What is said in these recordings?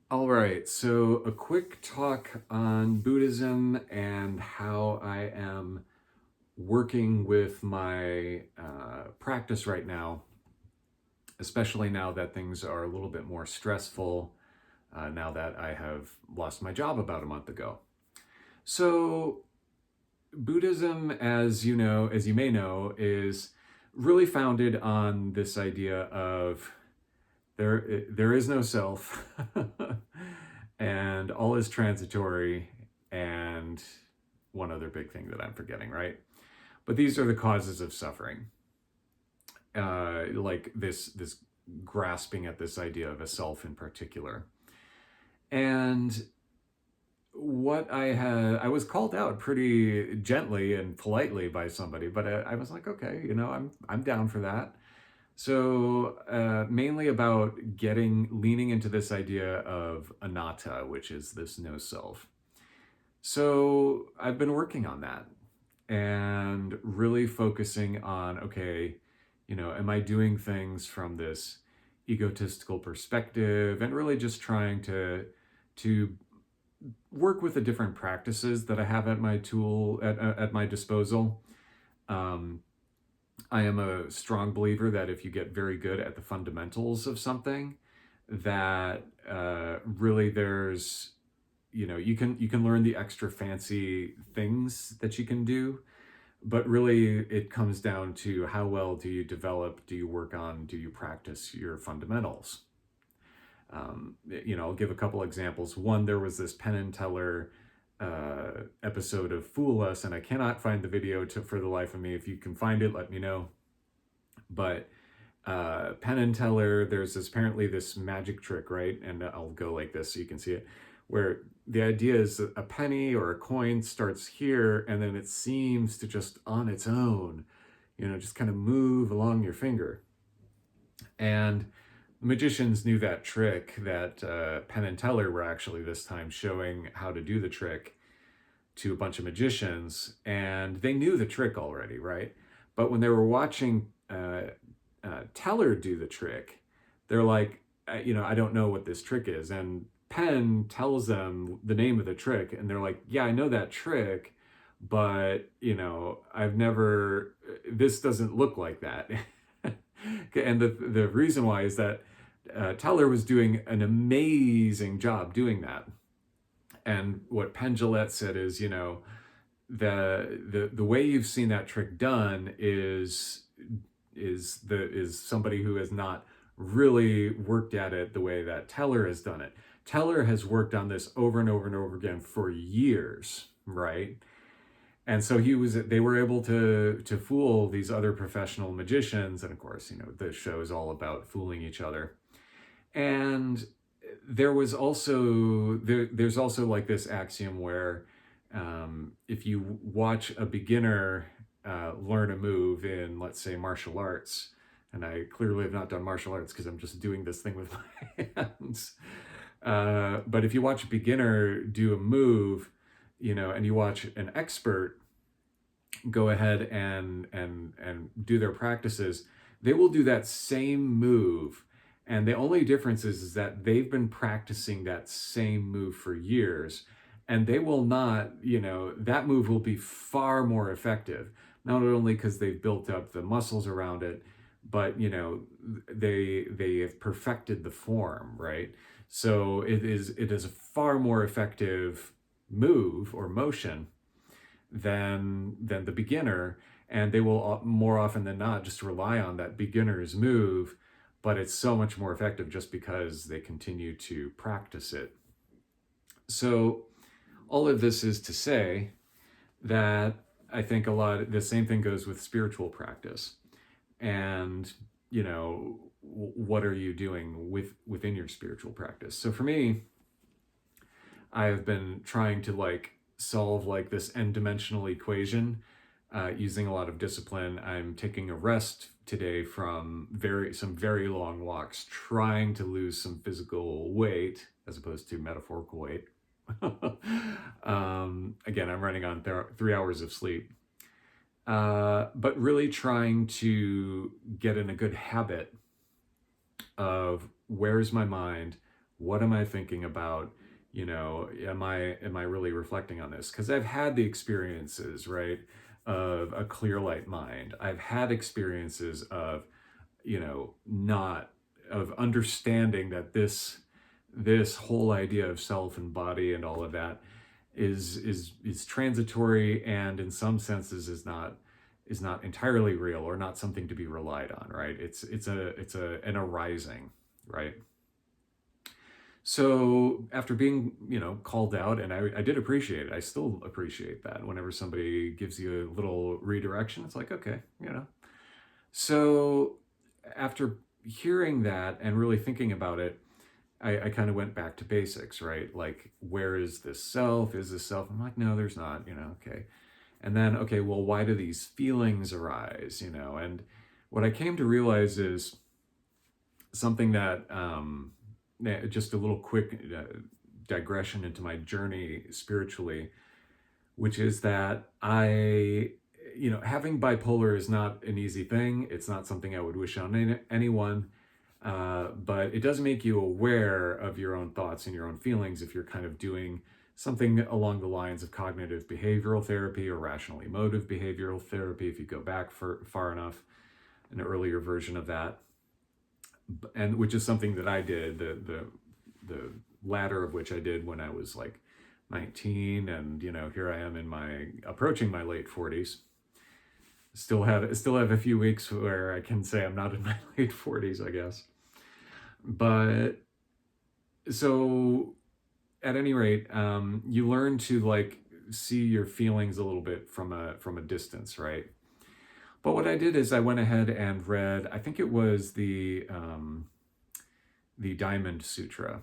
All right, so a quick talk on Buddhism and how I am working with my practice right now, especially now that things are a little bit more stressful, now that I have lost my job about a month ago. So, Buddhism, as you may know, is really founded on this idea of there is no self, and all is transitory, and one other big thing that I'm forgetting, right? But these are the causes of suffering, like this grasping at this idea of a self in particular. And what I was called out pretty gently and politely by somebody, but I was like, okay, I'm down for that. So mainly about leaning into this idea of anatta, which is this no self. So I've been working on that and really focusing on, okay, am I doing things from this egotistical perspective, and really just trying to work with the different practices that I have at my disposal. Um, I am a strong believer that if you get very good at the fundamentals of something, that really there's you can learn the extra fancy things that you can do, but really it comes down to how well do you work on, do you practice your fundamentals. I'll give a couple examples. One, there was this Penn and Teller episode of Fool Us, and I cannot find the video for the life of me. If you can find it, let me know. But Penn and Teller, there's apparently this magic trick, right? And I'll go like this so you can see it, where the idea is that a penny or a coin starts here, and then it seems to just on its own, just kind of move along your finger. And the magicians knew that trick, that Penn and Teller were actually this time showing how to do the trick to a bunch of magicians, and they knew the trick already, right? But when they were watching Teller do the trick, they're like, I don't know what this trick is. And Penn tells them the name of the trick, and they're like, yeah, I know that trick, but, I've never, this doesn't look like that. And the reason why is that Teller was doing an amazing job doing that. And what Penn said is, the way you've seen that trick done is somebody who has not really worked at it the way that Teller has done it. Teller has worked on this over and over and over again for years, right? And so they were able to fool these other professional magicians, and of course, the show is all about fooling each other. And there's also like this axiom where if you watch a beginner learn a move in, let's say, martial arts, and I clearly have not done martial arts because I'm just doing this thing with my hands. But if you watch a beginner do a move, and you watch an expert go ahead and do their practices, they will do that same move. And the only difference is that they've been practicing that same move for years, and they will not, that move will be far more effective, not only because they've built up the muscles around it, but they have perfected the form, right? So it is a far more effective move or motion than the beginner, and they will more often than not just rely on that beginner's move, but it's so much more effective just because they continue to practice it. So all of this is to say that I think the same thing goes with spiritual practice. And what are you doing within your spiritual practice? So for me, I've been trying to solve this n-dimensional equation using a lot of discipline. I'm taking a rest today from some very long walks, trying to lose some physical weight as opposed to metaphorical weight. Again, I'm running on 3 hours of sleep. But really trying to get in a good habit of where's my mind, What am I thinking about? Am I really reflecting on this? Because I've had the experiences, right, of a clear light mind. I've had experiences of, not of understanding that this whole idea of self and body and all of that is transitory, and in some senses is not entirely real, or not something to be relied on, right? It's an arising, right? So after being, called out, and I did appreciate it. I still appreciate that whenever somebody gives you a little redirection. It's like, okay. So after hearing that and really thinking about it, I kind of went back to basics, right? Like, where is this self? Is this self? I'm like, no, there's not, okay. And then, okay, well, why do these feelings arise, And what I came to realize is something that, just a little quick digression into my journey spiritually, which is that having bipolar is not an easy thing. It's not something I would wish on anyone. But it does make you aware of your own thoughts and your own feelings if you're kind of doing something along the lines of cognitive behavioral therapy or rational emotive behavioral therapy, if you go back far enough, an earlier version of that, and which is something that I did, the latter of which I did when I was like 19, and here I am approaching my late 40s. Still have a few weeks where I can say I'm not in my late 40s, I guess. But so at any rate, you learn to like see your feelings a little bit from a distance, right? But what I did is I went ahead and read, I think it was the Diamond Sutra.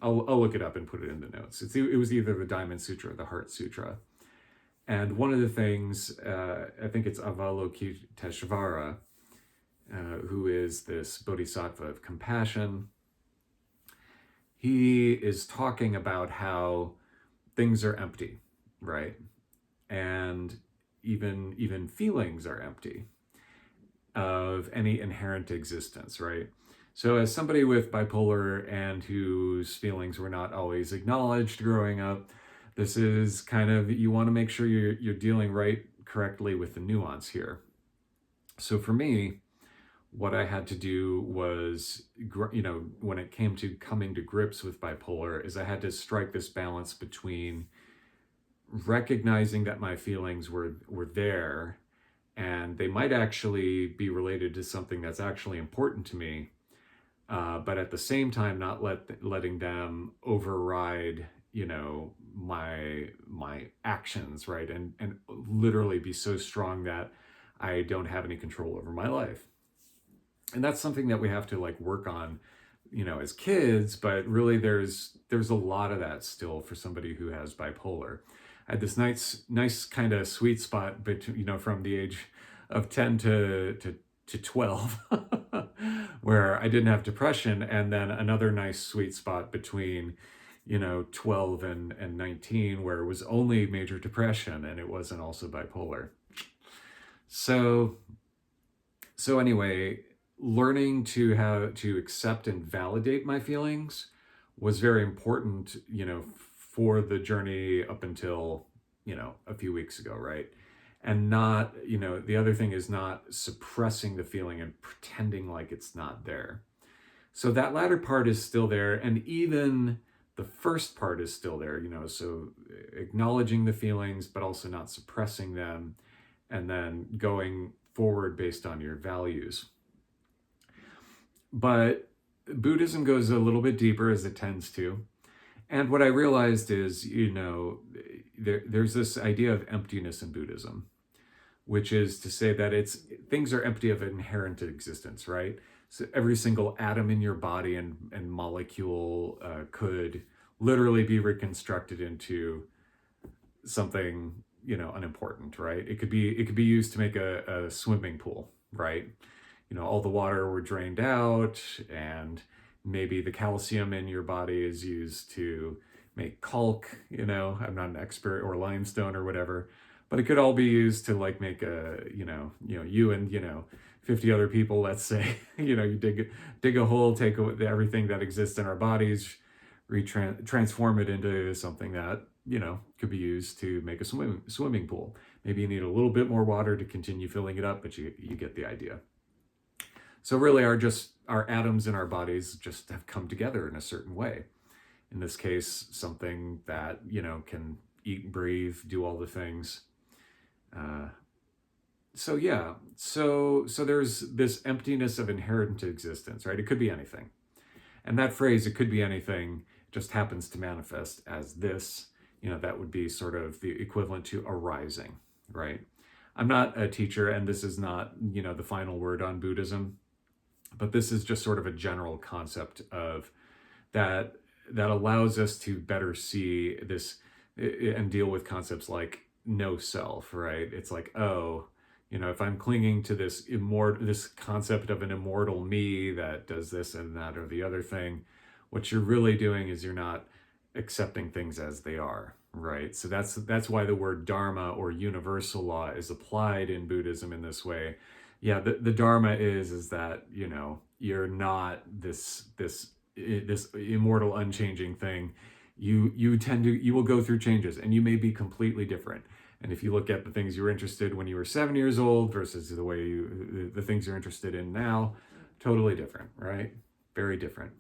I'll look it up and put it in the notes. It was either the Diamond Sutra or the Heart Sutra. And one of the things, I think it's Avalokiteshvara, who is this bodhisattva of compassion. He is talking about how things are empty, right? And even feelings are empty of any inherent existence, right? So as somebody with bipolar and whose feelings were not always acknowledged growing up, this is kind of, you want to make sure you're dealing correctly with the nuance here. So for me, what I had to do was, when it came to coming to grips with bipolar, is I had to strike this balance between recognizing that my feelings were there, and they might actually be related to something that's actually important to me, but at the same time not letting them override my actions, right? And literally be so strong that I don't have any control over my life. And that's something that we have to like work on, as kids, but really there's a lot of that still for somebody who has bipolar. I had this nice kind of sweet spot between, from the age of 10 to 12, where I didn't have depression, and then another nice sweet spot between 12 and 19, where it was only major depression and it wasn't also bipolar. So anyway, learning to how to accept and validate my feelings was very important, for the journey up until, a few weeks ago, right? And not, the other thing is not suppressing the feeling and pretending like it's not there. So that latter part is still there, and even the first part is still there, so acknowledging the feelings, but also not suppressing them, and then going forward based on your values. But Buddhism goes a little bit deeper, as it tends to. And what I realized is, there's this idea of emptiness in Buddhism, which is to say that things are empty of inherent existence, right? So every single atom in your body and molecule could literally be reconstructed into something, unimportant, right? It could be used to make a swimming pool, right? All the water were drained out, and maybe the calcium in your body is used to make caulk, I'm not an expert, or limestone or whatever, but it could all be used to like make a, you and, 50 other people, let's say, you dig a hole, take everything that exists in our bodies, transform it into something that, could be used to make a swimming pool. Maybe you need a little bit more water to continue filling it up, but you get the idea. So really our atoms in our bodies just have come together in a certain way. In this case, something that, can eat, breathe, do all the things. So there's this emptiness of inherent existence, right? It could be anything. And that phrase, it could be anything, just happens to manifest as this, that would be sort of the equivalent to arising, right? I'm not a teacher, and this is not, the final word on Buddhism, but this is just sort of a general concept of that allows us to better see this and deal with concepts like no self, right? It's like, oh, if I'm clinging to this concept of an immortal me that does this and that or the other thing, what you're really doing is you're not accepting things as they are, right? So that's why the word dharma or universal law is applied in Buddhism in this way. Yeah, the dharma is that, you're not this immortal, unchanging thing. You will go through changes, and you may be completely different. And if you look at the things you were interested in when you were 7 years old versus the things you're interested in now, totally different, right? Very different.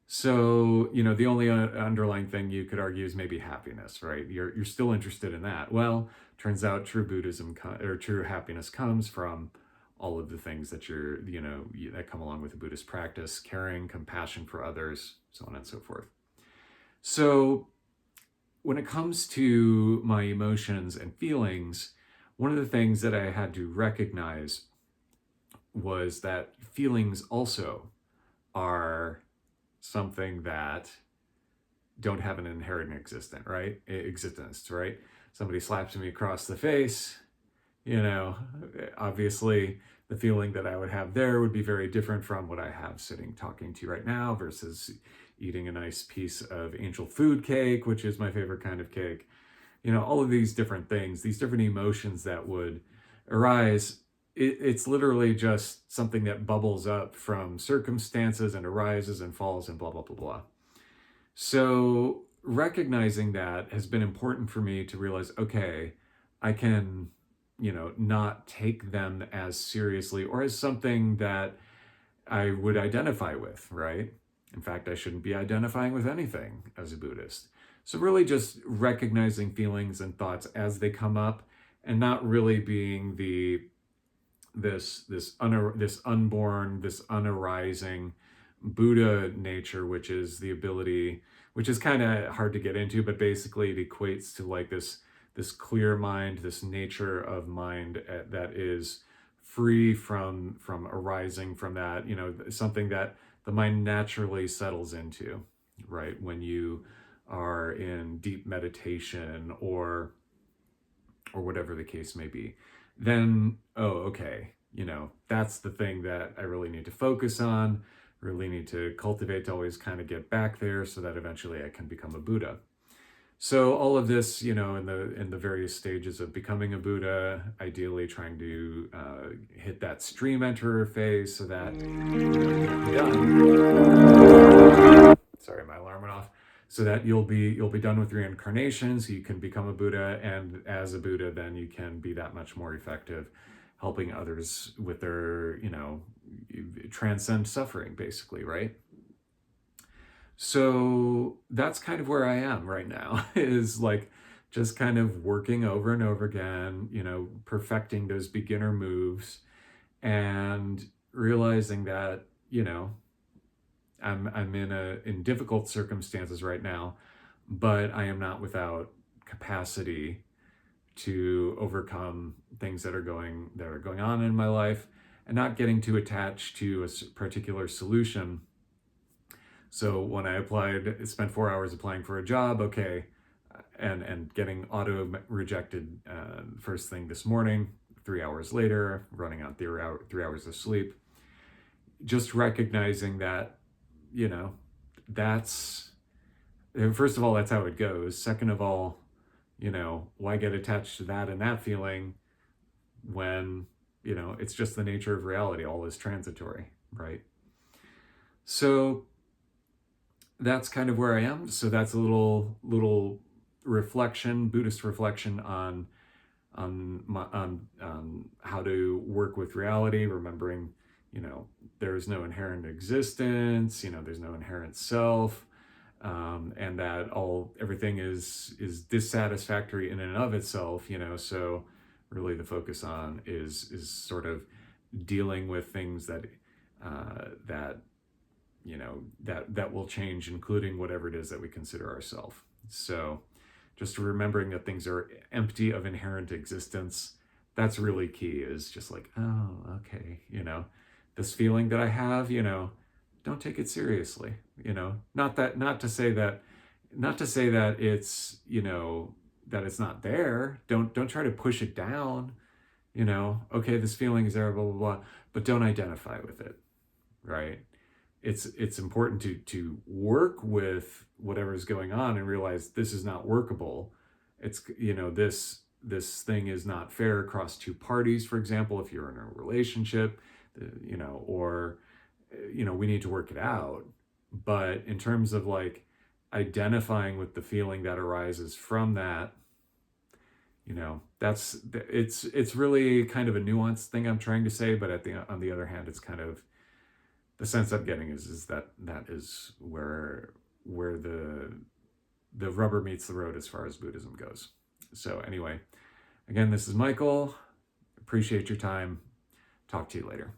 So, the only underlying thing you could argue is maybe happiness, right? You're still interested in that. Well, turns out true Buddhism or true happiness comes from all of the things that that come along with the Buddhist practice: caring, compassion for others, so on and so forth. So when it comes to my emotions and feelings, one of the things that I had to recognize was that feelings also are something that don't have an inherent existence, right? Somebody slaps me across the face, obviously the feeling that I would have there would be very different from what I have sitting talking to you right now versus eating a nice piece of angel food cake, which is my favorite kind of cake. All of these different things, these different emotions that would arise, it's literally just something that bubbles up from circumstances and arises and falls and blah, blah, blah, blah. So recognizing that has been important for me to realize, okay, I can, not take them as seriously or as something that I would identify with, right? In fact, I shouldn't be identifying with anything as a Buddhist. So really just recognizing feelings and thoughts as they come up, and not really being this unborn, this unarising Buddha nature, which is the ability, which is kind of hard to get into, but basically it equates to like this clear mind, this nature of mind that is free from arising from that, something that the mind naturally settles into, right? When you are in deep meditation or whatever the case may be, then, oh, okay, that's the thing that I really need to focus on, really need to cultivate to always kind of get back there so that eventually I can become a Buddha. So all of this, in the various stages of becoming a Buddha, ideally trying to hit that stream enterer phase so that sorry, my alarm went off. So that you'll be done with reincarnation, so you can become a Buddha, and as a Buddha, then you can be that much more effective, helping others with their, transcend suffering, basically, right? So that's kind of where I am right now, is like just kind of working over and over again, perfecting those beginner moves and realizing that, I'm in difficult circumstances right now, but I am not without capacity to overcome things that are going on in my life, and not getting too attached to a particular solution. So when I spent 4 hours applying for a job, okay, and getting auto rejected first thing this morning, 3 hours later, running on 3 hours of sleep, just recognizing that, that's, first of all, that's how it goes. Second of all, why get attached to that and that feeling when, It's just the nature of reality. All is transitory, right? So that's kind of where I am. So that's a little reflection, Buddhist reflection on how to work with reality, remembering, there is no inherent existence, there's no inherent self, and that everything is dissatisfactory in and of itself, so really the focus on is sort of dealing with things that that will change, including whatever it is that we consider ourselves. So just remembering that things are empty of inherent existence, that's really key, is just like, oh, okay, this feeling that I have, don't take it seriously, not to say that it's, that it's not there. Don't try to push it down, okay, this feeling is there, blah, blah, blah, but don't identify with it, right? It's important to work with whatever's going on and realize this is not workable. It's, this thing is not fair across two parties, for example, if you're in a relationship, or, we need to work it out. But in terms of like identifying with the feeling that arises from that, it's really kind of a nuanced thing I'm trying to say, but on the other hand, it's kind of, the sense I'm getting is that is where the rubber meets the road as far as Buddhism goes. So anyway, again, this is Michael. Appreciate your time. Talk to you later.